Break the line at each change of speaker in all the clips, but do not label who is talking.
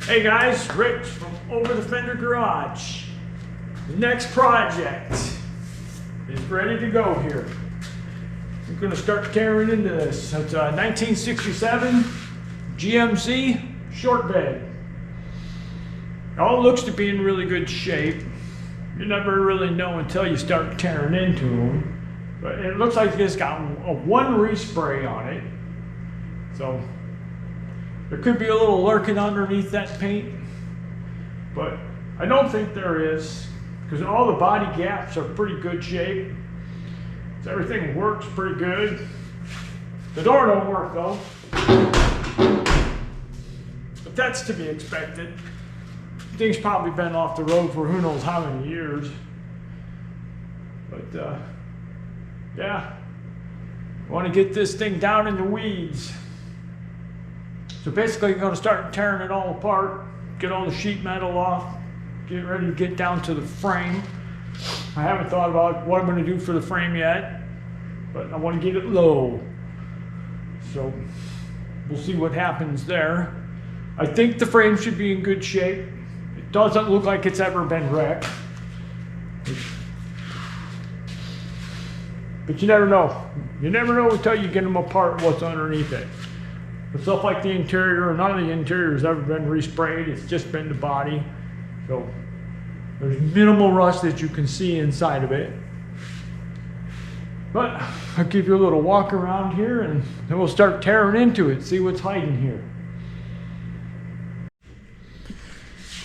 Hey guys, Rich from Over the Fender Garage. The next project is ready to go here. We're going to start tearing into this. It's a 1967 GMC short bed. It all looks to be in really good shape. You never really know until you start tearing into them. But it looks like it's got a one respray on it. So there could be a little lurking underneath that paint, but I don't think there is, because all the body gaps are pretty good shape. So everything works pretty good. The door don't work though, but that's to be expected. Thing's probably been off the road for who knows how many years. But yeah, I want to get this thing down in the weeds. So basically, I'm going to start tearing it all apart, get all the sheet metal off, get ready to get down to the frame. I haven't thought about what I'm going to do for the frame yet, but I want to get it low. So we'll see what happens there. I think the frame should be in good shape. It doesn't look like it's ever been wrecked. But you never know. You never know until you get them apart what's underneath it. But stuff like the interior, none of the interior has ever been resprayed. It's just been the body. So there's minimal rust that you can see inside of it. But I'll give you a little walk around here and then we'll start tearing into it, see what's hiding here.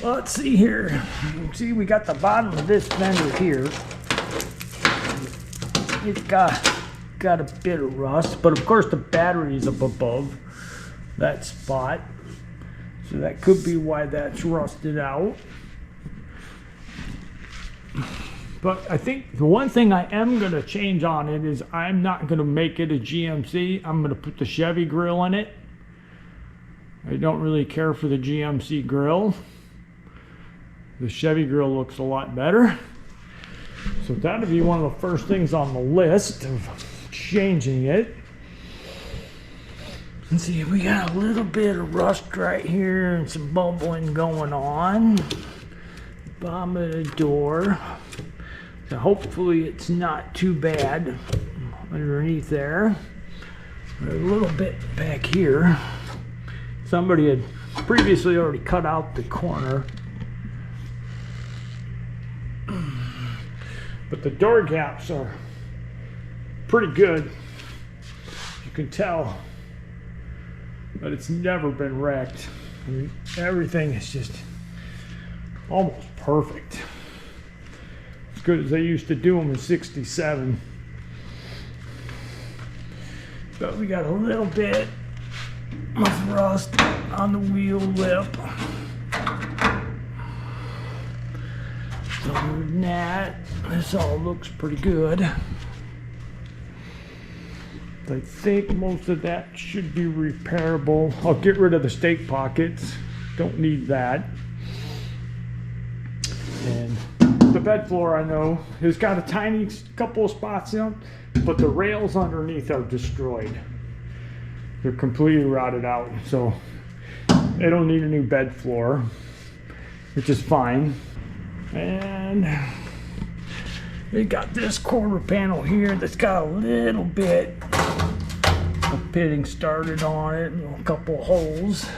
Well, let's see here. You can see we got the bottom of this fender here. It's got a bit of rust, but of course the battery is up above that spot, so that could be why that's rusted out. But I think the one thing I am going to change on it is I'm not going to make it a GMC. I'm going to put the Chevy grill in it. I don't really care for the GMC grill. The Chevy grill looks a lot better. So that'll be one of the first things on the list of changing it. And see, we got a little bit of rust right here and some bubbling going on. Bottom of the door. So hopefully it's not too bad underneath there. A little bit back here. Somebody had previously already cut out the corner. But the door gaps are pretty good. You can tell that it's never been wrecked. I mean, everything is just almost perfect. As good as they used to do them in '67. But we got a little bit of rust on the wheel lip. Other than that, this all looks pretty good. I think most of that should be repairable. I'll get rid of the stake pockets. Don't need that. And the bed floor, I know, has got a tiny couple of spots in it, but the rails underneath are destroyed. They're completely rotted out, so they don't need a new bed floor, which is fine. And we got this quarter panel here that's got a little bit of pitting started on it, and a couple holes.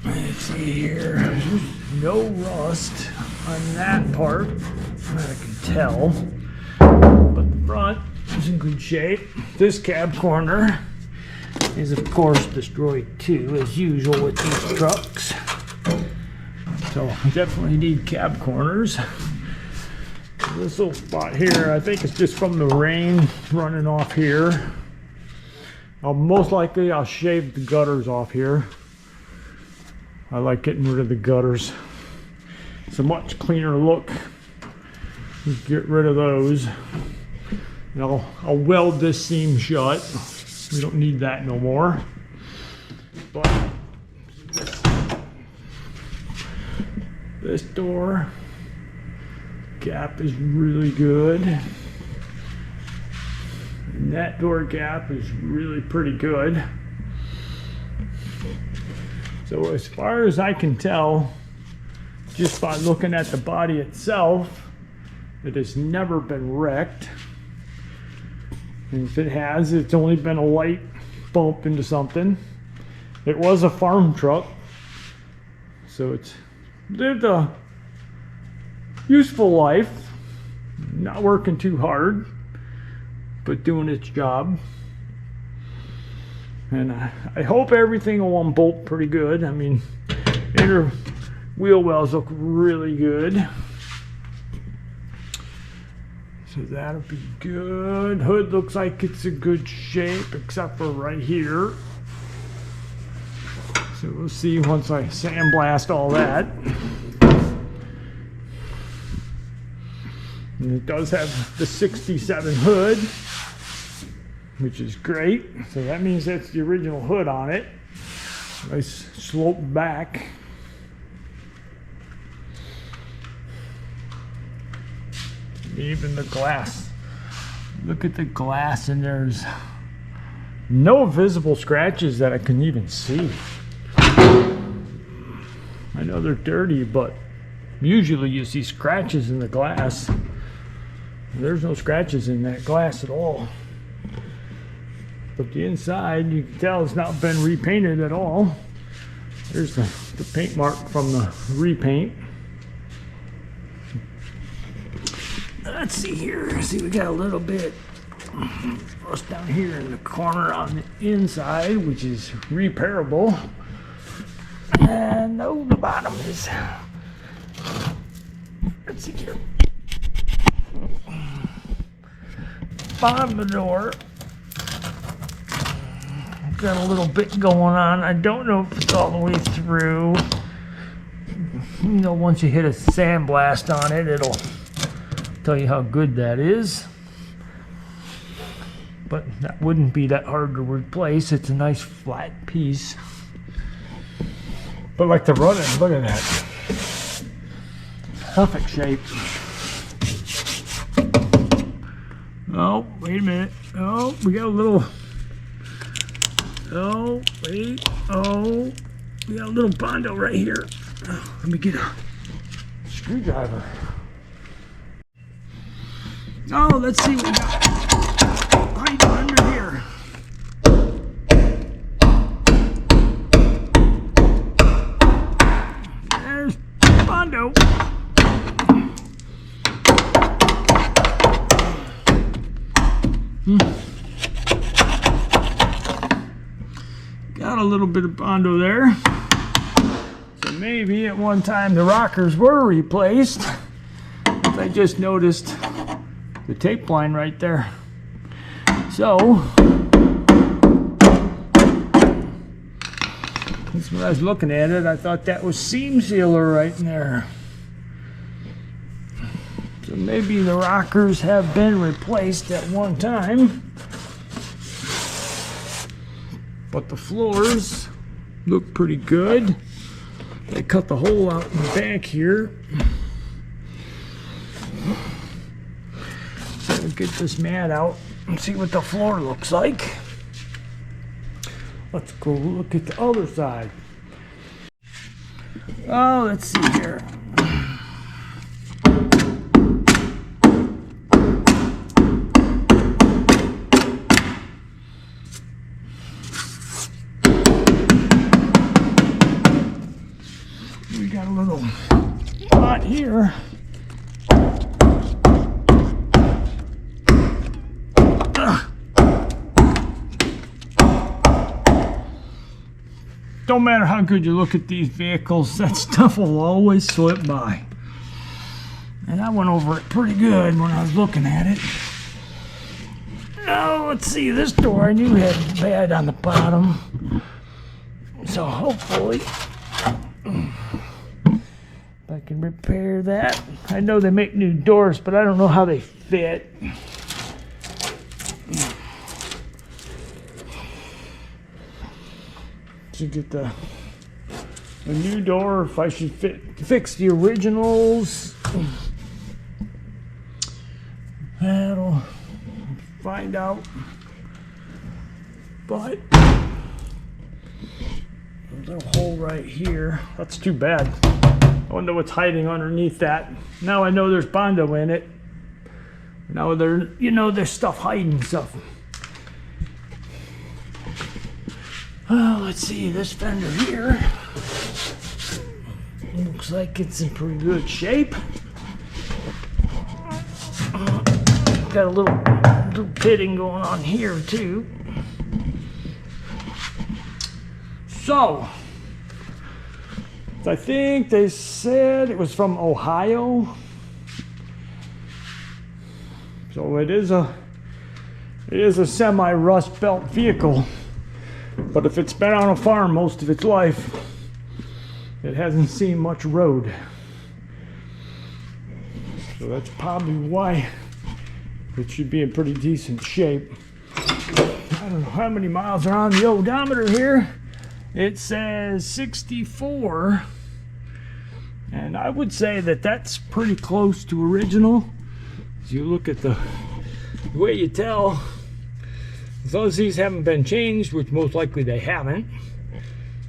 Let's see here. There's no rust on that part, I can tell. But the front is in good shape. This cab corner is of course destroyed too, as usual with these trucks. So I definitely need cab corners. This little spot here, I think it's just from the rain running off here. Most likely I'll shave the gutters off here. I like getting rid of the gutters. It's a much cleaner look. Get rid of those. And I'll weld this seam shut. We don't need that no more. But this door gap is really good. And that door gap is really pretty good. So as far as I can tell, just by looking at the body itself, it has never been wrecked. And if it has, it's only been a light bump into something. It was a farm truck, so it's lived a useful life, not working too hard, but doing its job. And I hope everything will unbolt pretty good. I mean, inner wheel wells look really good. So that'll be good. Hood looks like it's in good shape, except for right here. So we'll see once I sandblast all that. And it does have the 67 hood, which is great. So that means that's the original hood on it. Nice slope back. Even the glass. Look at the glass, and there's no visible scratches that I can even see. I know they're dirty, but usually you see scratches in the glass. There's no scratches in that glass at all. But the inside, you can tell it's not been repainted at all. There's the paint mark from the repaint. Let's see here. See, we got a little bit rust down here in the corner on the inside, which is repairable. And no, the bottom is. Let's see here. Bottom of the door. Got a little bit going on. I don't know if it's all the way through. You know, once you hit a sandblast on it, it'll tell you how good that is. But that wouldn't be that hard to replace. It's a nice flat piece. But like the running, look at that. Perfect shape. Oh, wait a minute. Oh, we got a little. Oh, wait. Oh, we got a little bondo right here. Oh, let me get a screwdriver. Oh, let's see what we got right under here. There's bondo. Got a little bit of bondo there. So maybe at one time the rockers were replaced. I just noticed the tape line right there. So that's when I was looking at it, I thought that was seam sealer right in there. So maybe the rockers have been replaced at one time, but the floors look pretty good. They cut the hole out in the back here. So we'll get this mat out and see what the floor looks like. Let's go look at the other side. Oh, let's see here. We got a little spot here. Don't matter how good you look at these vehicles, that stuff will always slip by. And I went over it pretty good when I was looking at it. Now, let's see, this door I knew had bad on the bottom. So hopefully I can repair that. I know they make new doors, but I don't know how they fit. To get a new door, if I should fix the originals. That'll find out. But there's a little hole right here. That's too bad. I wonder what's hiding underneath that. Now I know there's Bondo in it. Now there's stuff hiding stuff. Oh, let's see, this fender here. Looks like it's in pretty good shape. Got a little pitting going on here too. So, I think they said it was from Ohio. So it is a semi-rust belt vehicle. But if it's been on a farm most of its life, it hasn't seen much road. So that's probably why it should be in pretty decent shape. I don't know how many miles are on the odometer here. It says 64. And I would say that that's pretty close to original. As you look at the way you tell, as long as these haven't been changed, which most likely they haven't,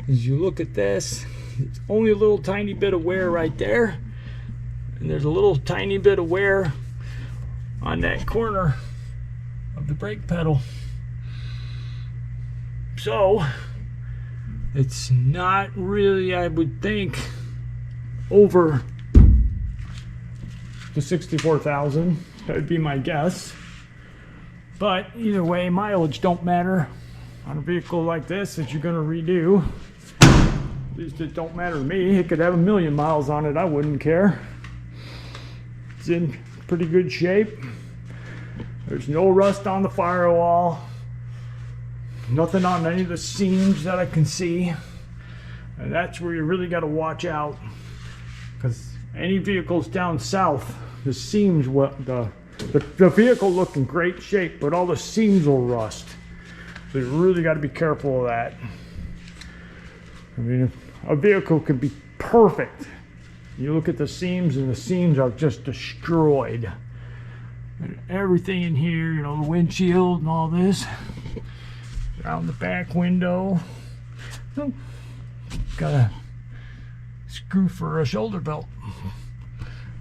as you look at this, it's only a little tiny bit of wear right there, and there's a little tiny bit of wear on that corner of the brake pedal. So it's not really, I would think, over the 64,000. That would be my guess. But either way, mileage don't matter on a vehicle like this that you're going to redo. At least it don't matter to me. It could have 1,000,000 miles on it. I wouldn't care. It's in pretty good shape. There's no rust on the firewall. Nothing on any of the seams that I can see. And that's where you really got to watch out. Because any vehicles down south, the seams, the vehicle look in great shape, but all the seams will rust. So you really got to be careful of that. I mean, a vehicle can be perfect. You look at the seams, and the seams are just destroyed. And everything in here, you know, the windshield and all this, around the back window. Oh, got a screw for a shoulder belt.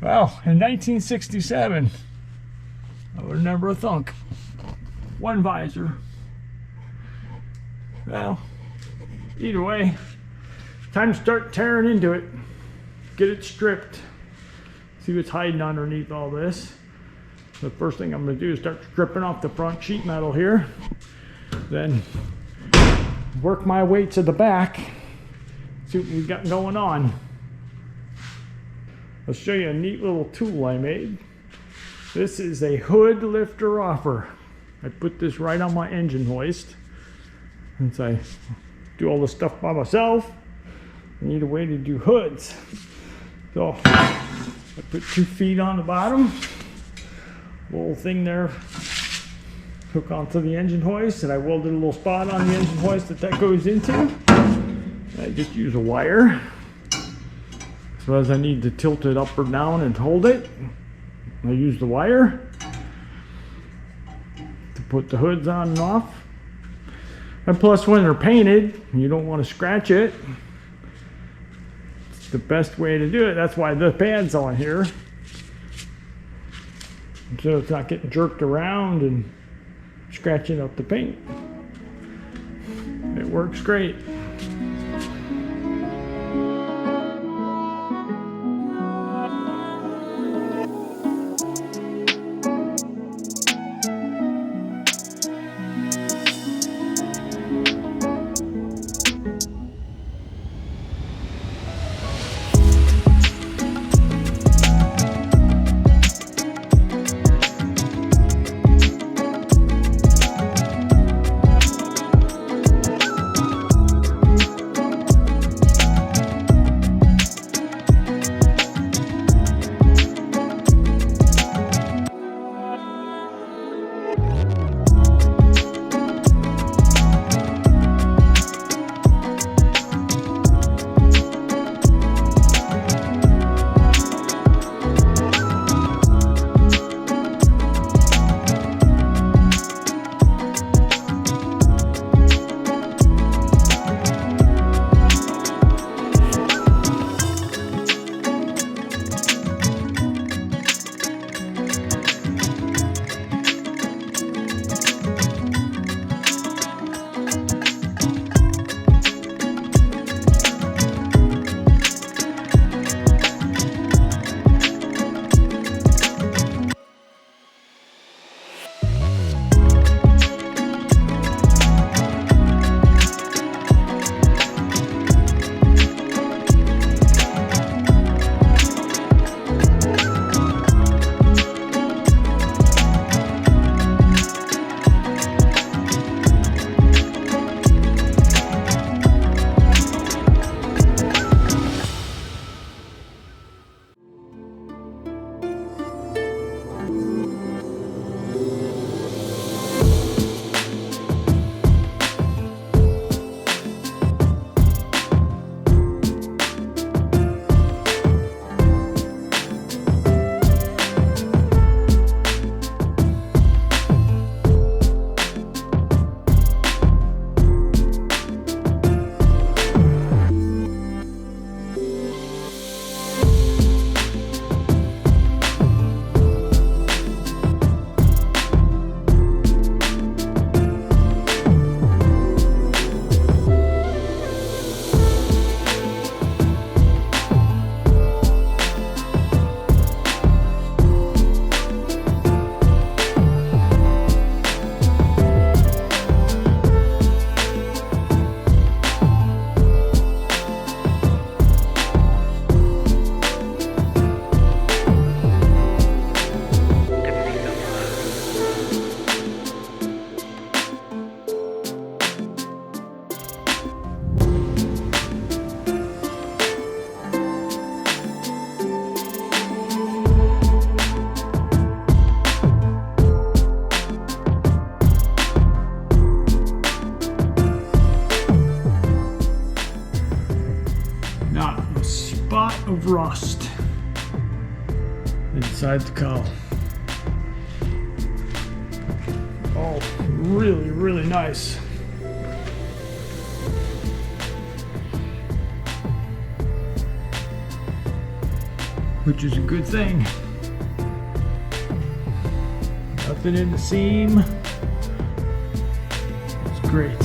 Well, in 1967, I would never have thunk. One visor. Well, either way, time to start tearing into it. Get it stripped. See what's hiding underneath all this. The first thing I'm going to do is start stripping off the front sheet metal here. Then work my way to the back. See what we got going on. I'll show you a neat little tool I made. This is a hood lifter offer. I put this right on my engine hoist. Since I do all this stuff by myself, I need a way to do hoods. So I put 2 feet on the bottom. Little thing there, hook onto the engine hoist, and I welded a little spot on the engine hoist that goes into. I just use a wire. So as I need to tilt it up or down and hold it, I use the wire to put the hoods on and off. And plus, when they're painted, you don't want to scratch it. It's the best way to do it. That's why the pad's on here. So it's not getting jerked around and scratching up the paint. It works great. of rust inside the cowl. Oh, really, really nice. Which is a good thing. Nothing in the seam. It's great.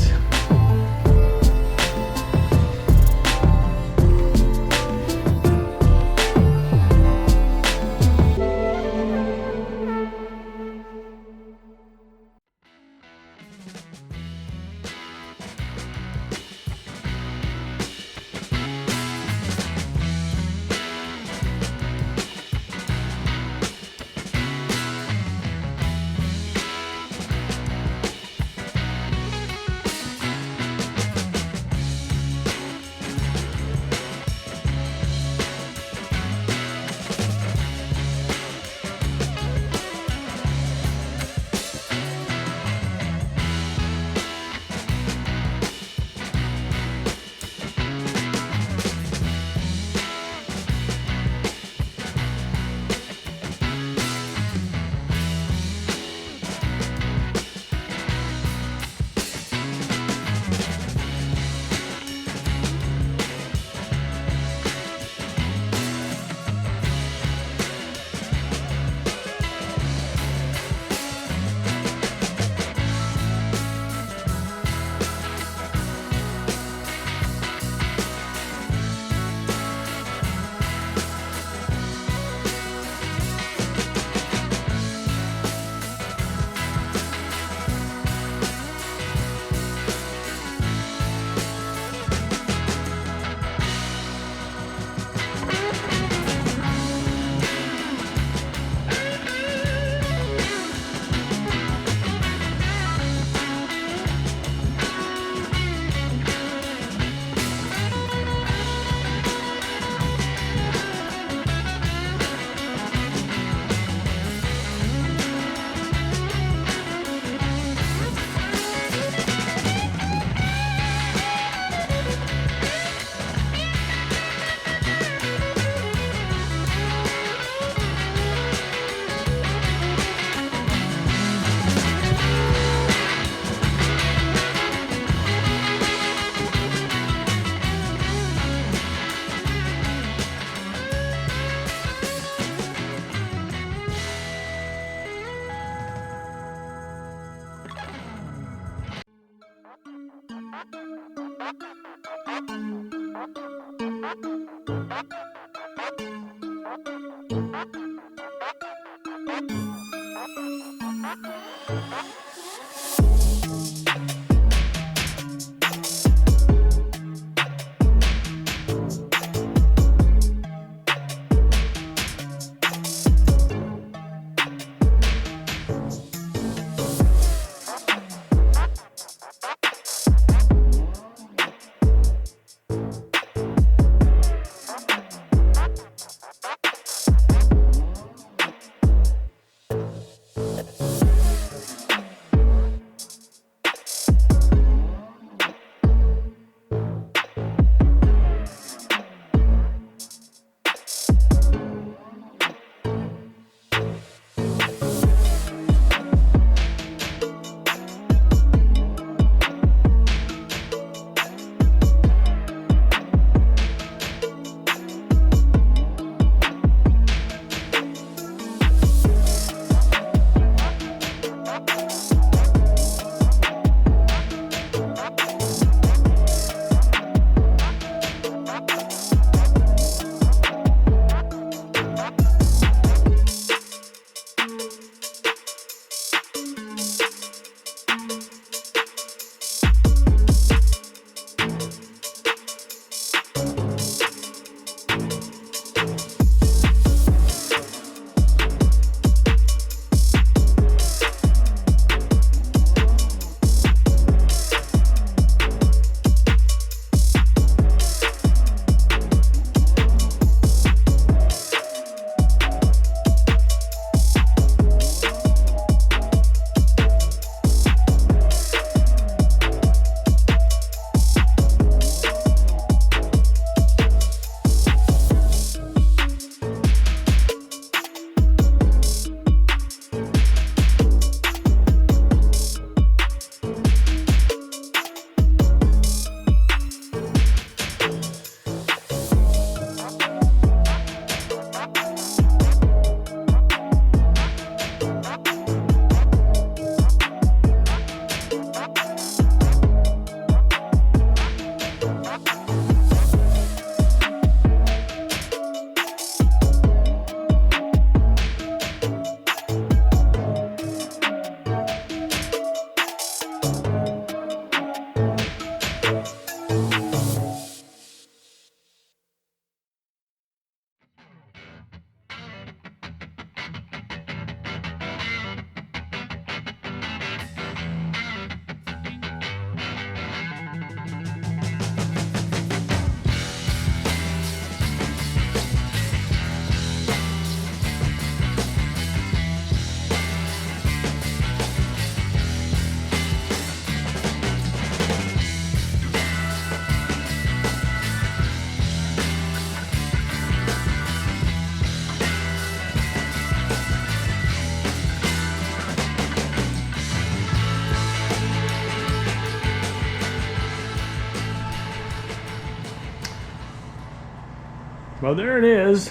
Well, there it is.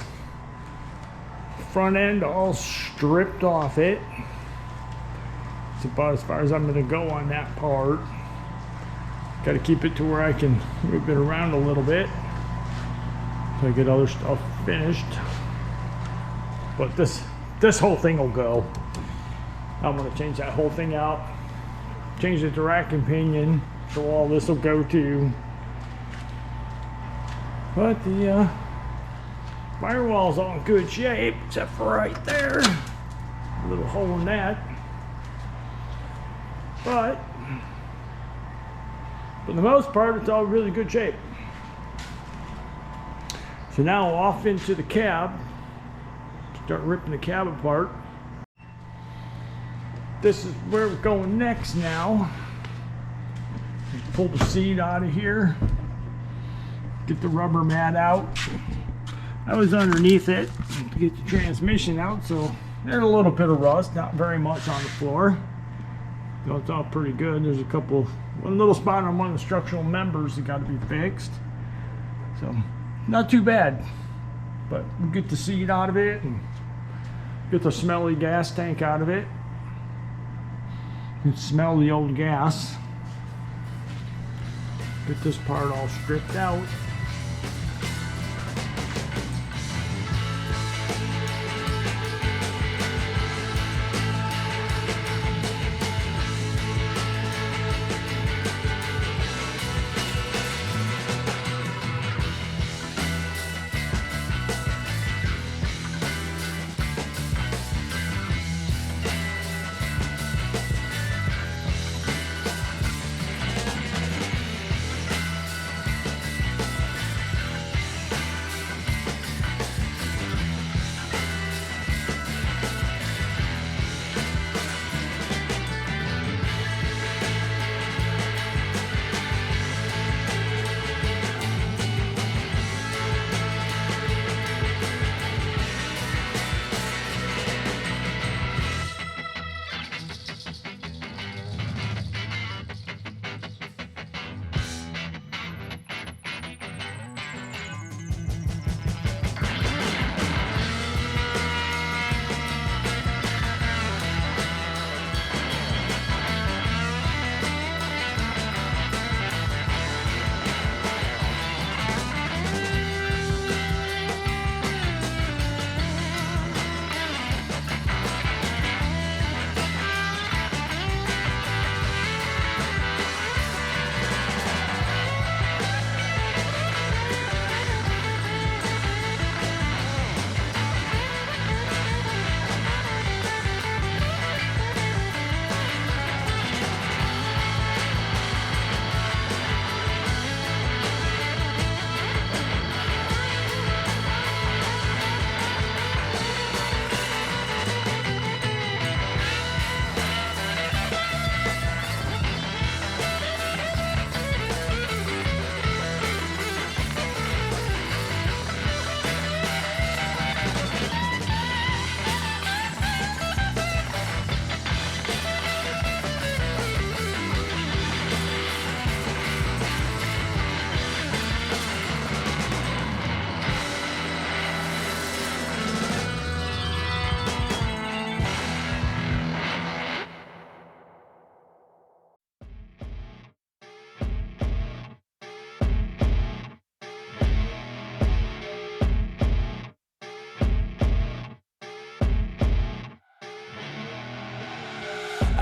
Front end all stripped off it. It's about as far as I'm going to go on that part. Got to keep it to where I can move it around a little bit so I get other stuff finished. But this whole thing will go. I'm going to change that whole thing out. Change it to rack and pinion. So all this will go too. But the firewall's all in good shape, except for right there. A little hole in that. But for the most part, it's all really good shape. So now off into the cab. Start ripping the cab apart. This is where we're going next now. Pull the seat out of here. Get the rubber mat out. I was underneath it to get the transmission out, so there's a little bit of rust, not very much on the floor. So it's all pretty good. There's one little spot on one of the structural members that got to be fixed. So not too bad. But we'll get the seat out of it and get the smelly gas tank out of it. You can smell the old gas. Get this part all stripped out.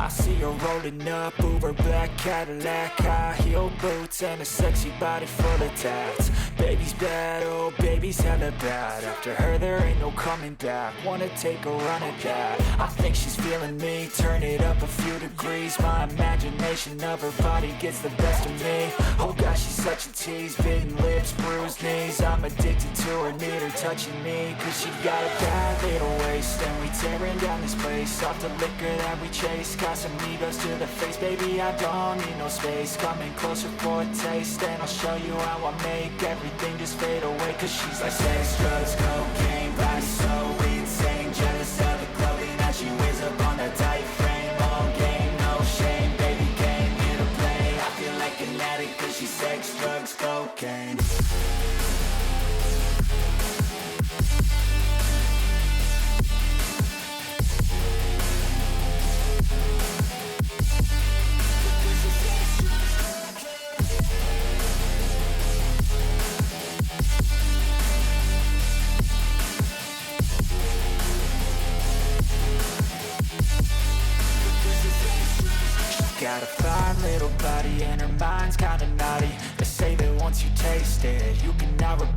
I see her rolling up, Uber black Cadillac, high heel boots and a sexy body full of tats. Baby's bad, oh baby's hella bad. After her there ain't no coming back. Wanna take a run at that. I think she's feeling me, turn it up a few degrees. My imagination of her body gets the best of me. Oh gosh, she's such a tease, bitten lips, bruised knees. I'm addicted to her, need her touching me, cause she got a bad little waist. And we tearing down this place, off the liquor that we chase. Got some egos to the face, baby, I don't need no space. Coming closer for a taste, and I'll show you how I make everything just fade away. Cause she's like sex, drugs, cocaine, body so insane. Jealous of the clothing that she wears up on that tight frame. All game, no shame, baby came here to play. I feel like an addict cause she's sex, drugs, cocaine.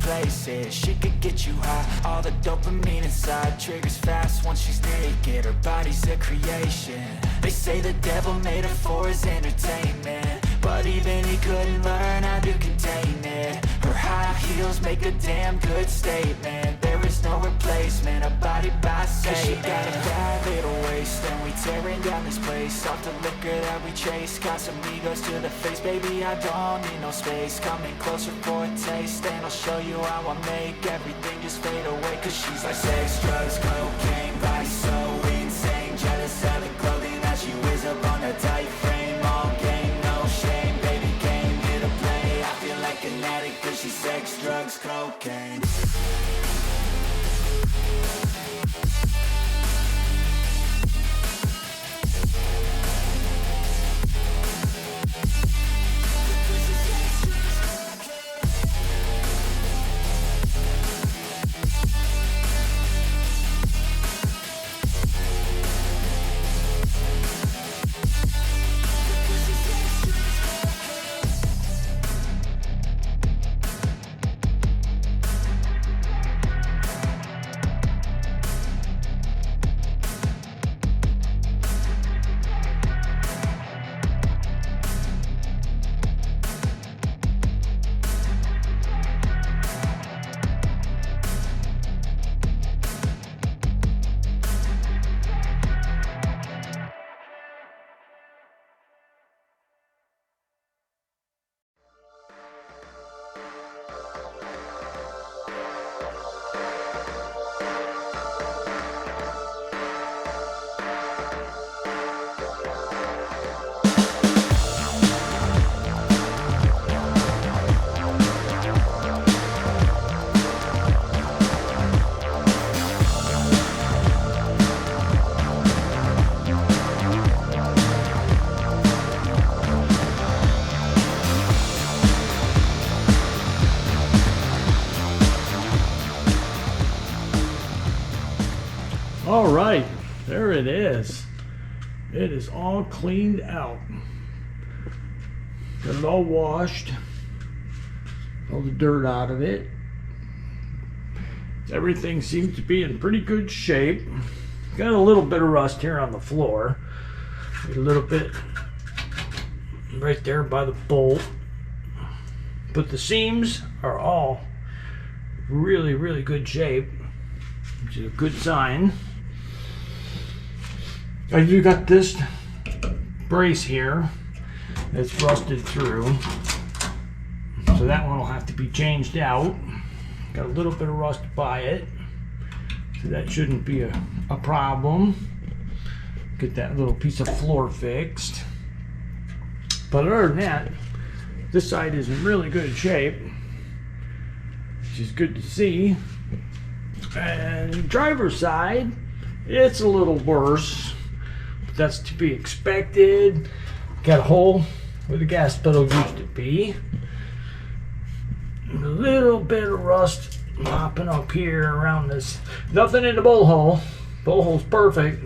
places. She could get you high, all the dopamine inside triggers fast once she's naked. Her body's a creation. They say the devil made her for his entertainment, but even he couldn't learn how to contain it. Her high heels make a damn good statement. There is no replacement, a body by Satan. She got a bad little waist, and we tearing down this place off the liquor that we chase. Got some egos to the face, baby, I don't need no space. Coming closer for a taste, and I'll show you how I make everything just fade away. Cause she's like sex, drugs, cocaine, body so insane. Jealous of the clothing that she wears up on a tight frame. All game, no shame, baby came here to play. I feel like an addict cause she's sex, drugs, cocaine.
All right, there it is. It is all cleaned out. Got it all washed. All the dirt out of it. Everything seems to be in pretty good shape. Got a little bit of rust here on the floor. A little bit right there by the bolt. But the seams are all really, really good shape, which is a good sign. I do got this brace here that's rusted through, so that one will have to be changed out. Got a little bit of rust by it, so that shouldn't be a problem. Get that little piece of floor fixed. But other than that, this side is in really good shape, which is good to see. And driver's side, it's a little worse. That's to be expected. Got a hole where the gas pedal used to be. A little bit of rust popping up here around this. Nothing in the bowl hole. Bowl hole's perfect.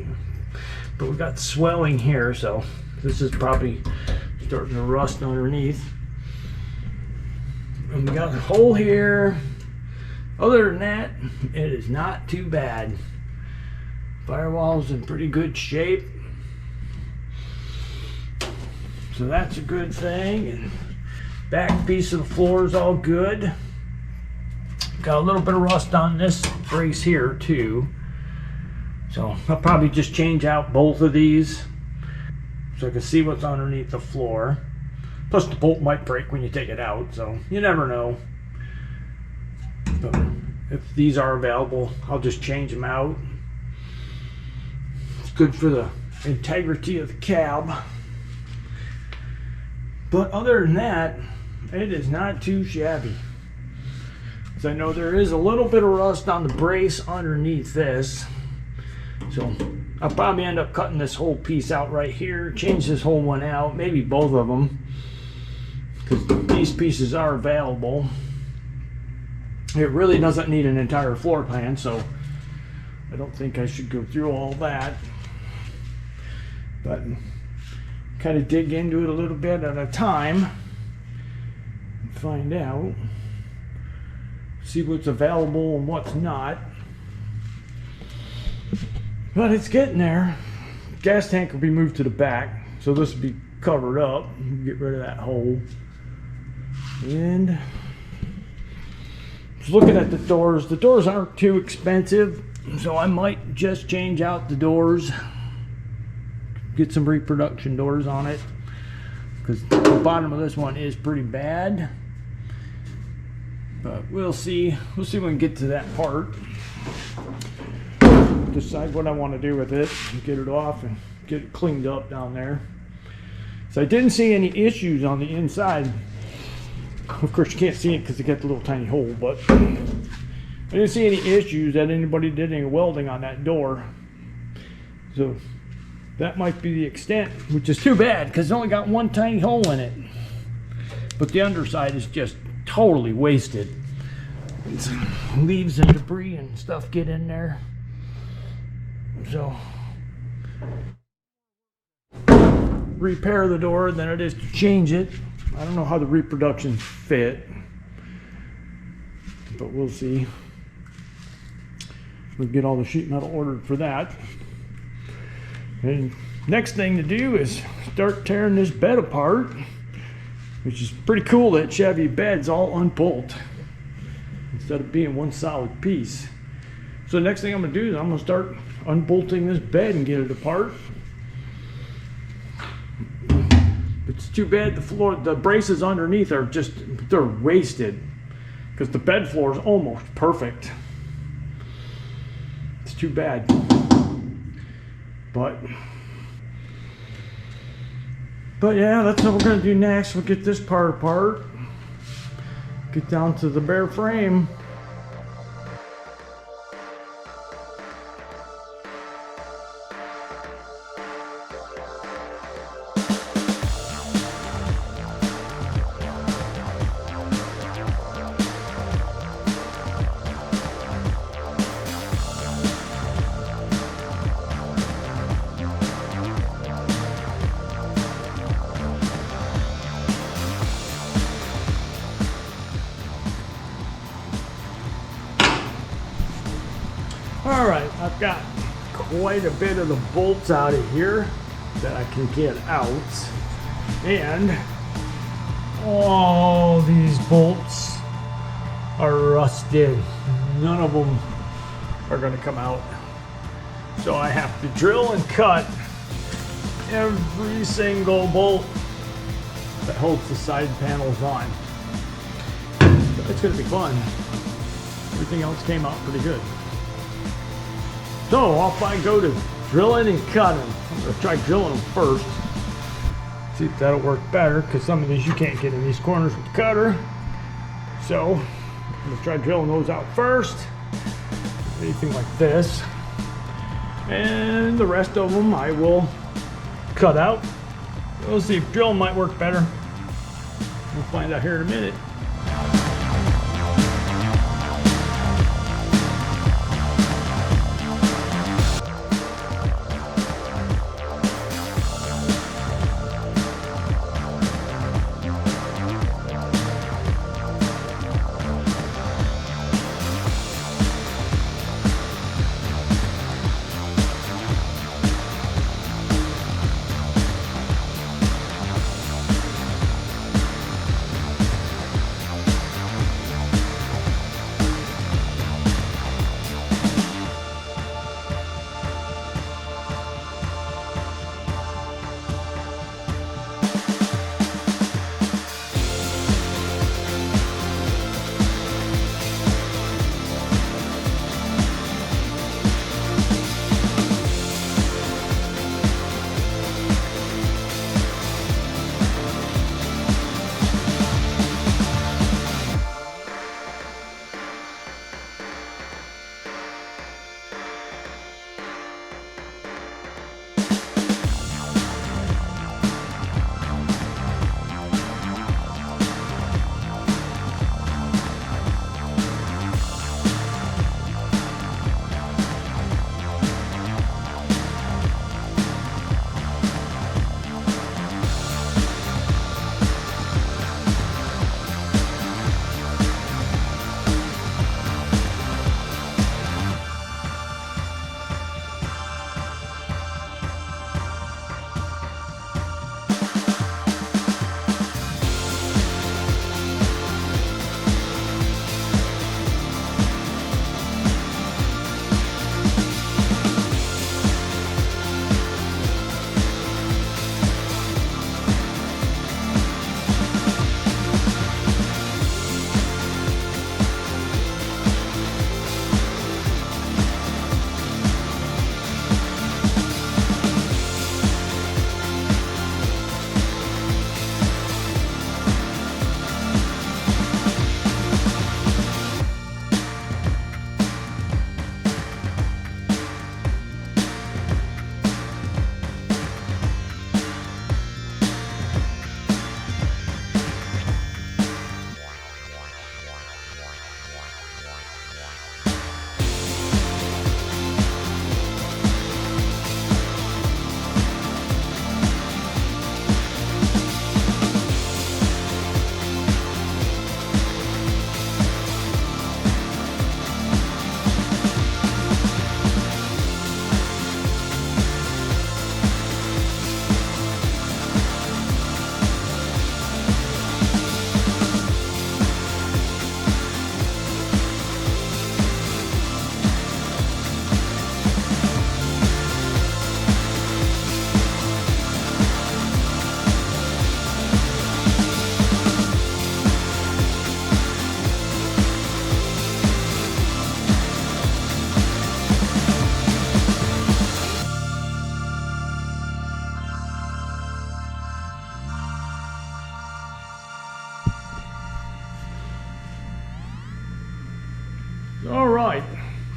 But we got swelling here, so this is probably starting to rust underneath. And we got a hole here. Other than that, it is not too bad. Firewall's in pretty good shape. So that's a good thing. And back piece of the floor is all good. Got a little bit of rust on this brace here too. So I'll probably just change out both of these so I can see what's underneath the floor. Plus the bolt might break when you take it out, so you never know. But if these are available, I'll just change them out. It's good for the integrity of the cab. But other than that, it is not too shabby. Because I know there is a little bit of rust on the brace underneath this. So I'll probably end up cutting this whole piece out right here, change this whole one out, maybe both of them, because these pieces are available. It really doesn't need an entire floor plan, so I don't think I should go through all that. But kind of dig into it a little bit at a time and find out. see what's available and what's not. But it's getting there. Gas tank will be moved to the back, so this will be covered up. Get rid of that hole. And just looking at the doors. The doors aren't too expensive, so I might just change out the doors. Get some reproduction doors on it, because the bottom of this one is pretty bad. But we'll see. We'll see when we get to that part. Decide what I want to do with it and get it off and get it cleaned up down there. So I didn't see any issues on the inside. Of course you can't see it because it got the little tiny hole, but I didn't see any issues that anybody did any welding on that door. So that might be the extent, which is too bad because it's only got one tiny hole in it. But the underside is just totally wasted. Leaves and debris and stuff get in there. So repair the door than it is to change it. I don't know how the reproductions fit, but we'll see. We'll get all the sheet metal ordered for that. And next thing to do is start tearing this bed apart, which is pretty cool that Chevy bed's all unbolt instead of being one solid piece. So the next thing I'm gonna do is I'm gonna start unbolting this bed and get it apart. It's too bad the floor, the braces underneath are just, they're wasted because the bed floor is almost perfect. It's too bad. But yeah, that's what we're gonna do next. We'll get this part apart, get down to the bare frame. All right, I've got quite a bit of the bolts out of here that I can get out, and all these bolts are rusted. None of them are going to come out, so I have to drill and cut every single bolt that holds the side panels on. It's going to be fun. Everything else came out pretty good. So off I go to drilling and cutting. I'm going to try drilling them first. See if that'll work better, because some of these you can't get in these corners with the cutter. So I'm going to try drilling those out first. Anything like this. And the rest of them I will cut out. We'll see if drilling might work better. We'll find out here in a minute.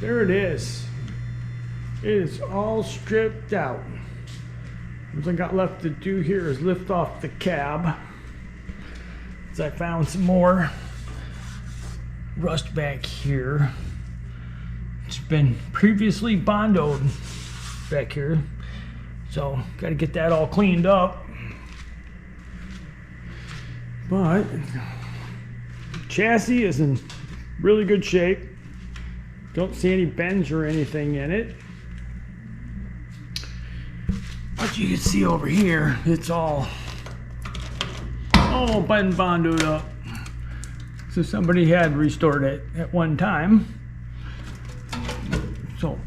there it is. It is all stripped out. What I got left to do here is lift off the cab. As I found some more rust back here. It's been previously bondoed back here. So got to get that all cleaned up. But chassis is in really good shape. Don't see any bends or anything in it. But you can see over here, it's all been bondoed up. So somebody had restored it at one time. So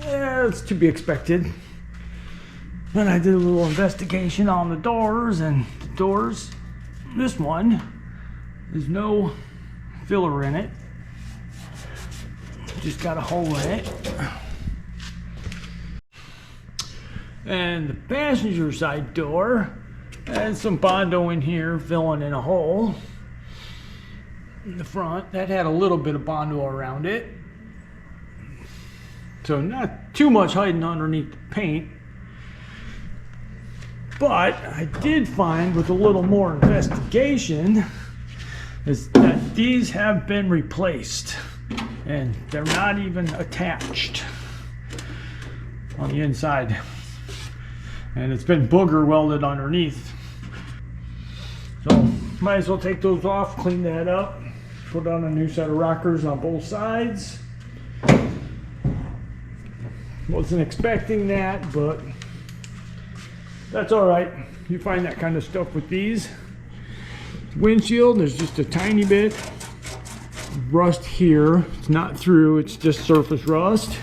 yeah, it's to be expected. Then I did a little investigation on the doors, and the doors, this one, there's no filler in it. Just got a hole in it. And the passenger side door has some Bondo in here filling in a hole. In the front, that had a little bit of Bondo around it. So not too much hiding underneath the paint. But I did find, with a little more investigation, is that these have been replaced. And they're not even attached on the inside. And it's been booger welded underneath. So might as well take those off, clean that up, put on a new set of rockers on both sides. Wasn't expecting that, but that's all right. You find that kind of stuff with these. Windshield, there's just a tiny bit rust here. It's not through, it's just surface rust.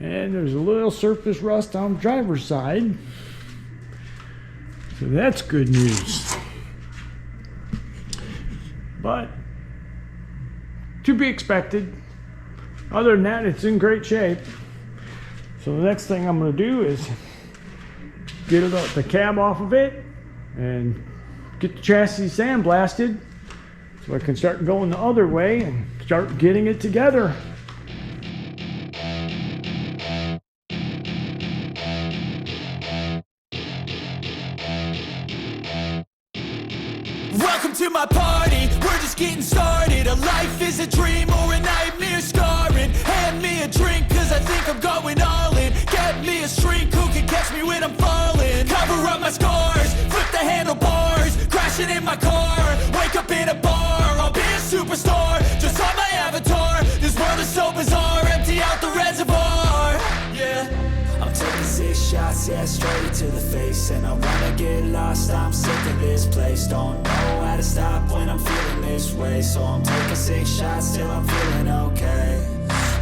And there's a little surface rust on the driver's side. So that's good news. But to be expected. Other than that, it's in great shape. So the next thing I'm going to do is get the cab off of it and get the chassis sandblasted so I can start going the other way and start getting it together.
Welcome to my party, we're just getting started. A life is a dream or a nightmare scarring. Hand me a drink cause I think I'm going all in. Get me a shrink who can catch me when I'm falling. Cover up my scars, flip the handlebars. Crashing in my car, wake up in a bar. I'll be a superstar, just on my avatar. This world is so bizarre, empty out the reservoir. Yeah, I'm taking 6 shots, yeah, straight to the face. And I wanna get lost, I'm sick of this place. Don't know how to stop when I'm feeling this way. So I'm taking 6 shots till I'm feeling okay.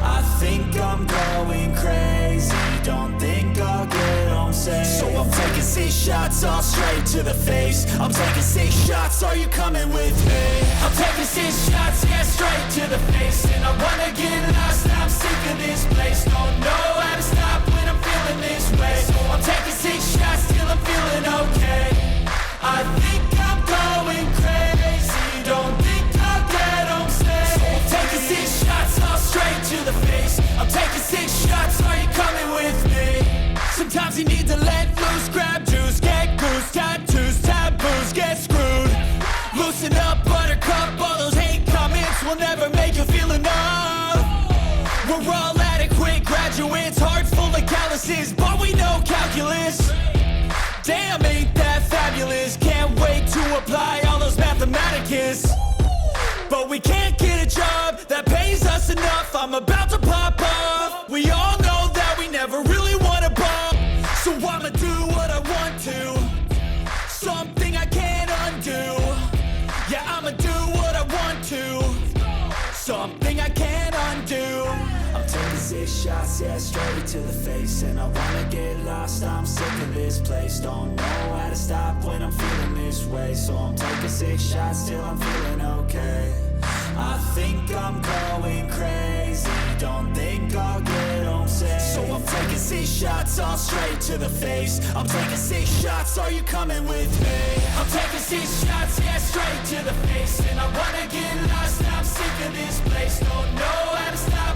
I think I'm going crazy, don't think I'll get home safe. So I'm taking 6 shots, all straight to the face. I'm taking 6 shots, are you coming with me? I'm taking 6 shots, yeah, straight to the face. And I wanna get lost, I'm sick of this place. Don't know how to stop when I'm feeling this way. So I'm taking 6 shots till I'm feeling okay. I think I'm going crazy, don't think I'll get home safe. So I'm taking 6 shots, all straight to the face. I'm taking 6 shots, are you coming with me? Sometimes you need to let loose, grab juice, get goose, tattoos, taboos, get screwed. Loosen up, buttercup, all those hate comments will never make you feel enough. We're all adequate graduates, heart full of calluses, but we know calculus. Damn, ain't that fabulous? Can't wait to apply all those mathematicus. But we can't get a job that pays us enough. I'm about to pop off. We all know that we never really want to bump. So I'ma do what I want to. Something I can't undo. Yeah, I'ma do what I want to. Something I can't undo. I'm taking 6 shots, yeah, straight to the face. And I wanna get lost, I'm sick of this place. Don't know how to stop when I'm feeling this way. So I'm taking 6 shots till I'm feeling okay. I think I'm going crazy, don't think I'll get home safe. So I'm taking 6 shots, all straight to the face. I'm taking 6 shots, are you coming with me? I'm taking 6 shots, yeah, straight to the face. And I wanna get lost, I'm sick of this place. Don't know how to stop